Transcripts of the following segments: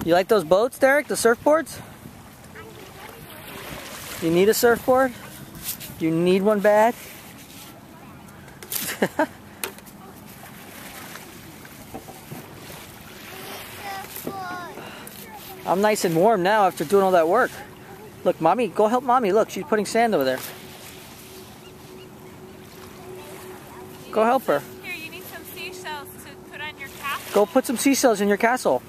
You like those boats, Derek? The surfboards? You need a surfboard? You need one bad? I'm nice and warm now after doing all that work. Look, Mommy, go help Mommy. Look, she's putting sand over there. Go help her. Here, you need some seashells to put on your castle. Go put some seashells in your castle.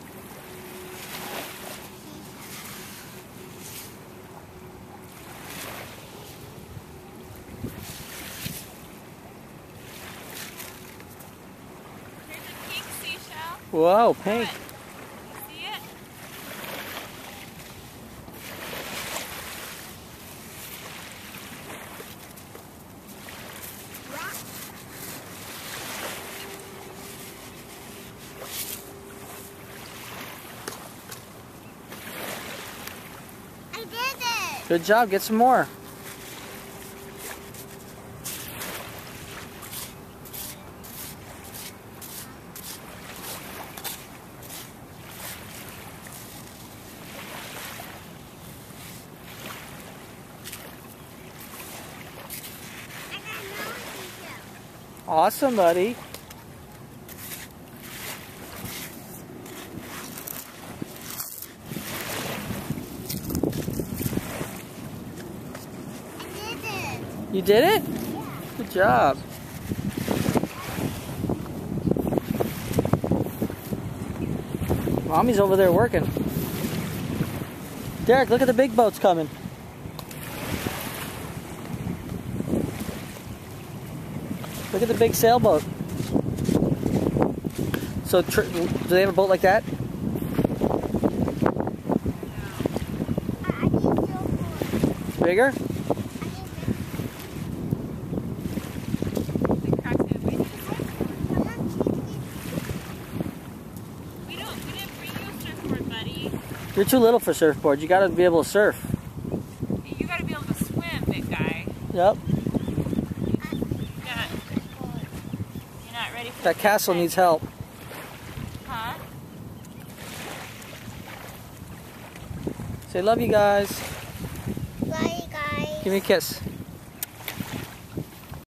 Here's a pink seashell. Whoa, pink. You see it? I did it! Good job. Get some more. I got another seashell. Awesome, buddy. I did it! You did it? Yeah. Good job. Mommy's over there working. Derek, look at the big boats coming. Look at the big sailboat. So, do they have a boat like that? I need silver. Bigger? The cartoon. We didn't bring you a surfboard, buddy. You're too little for surfboard. You gotta be able to surf. You gotta be able to swim, big guy. Yep. You're not ready for That the castle big needs help. Huh? Say love you guys. Bye, guys. Give me a kiss.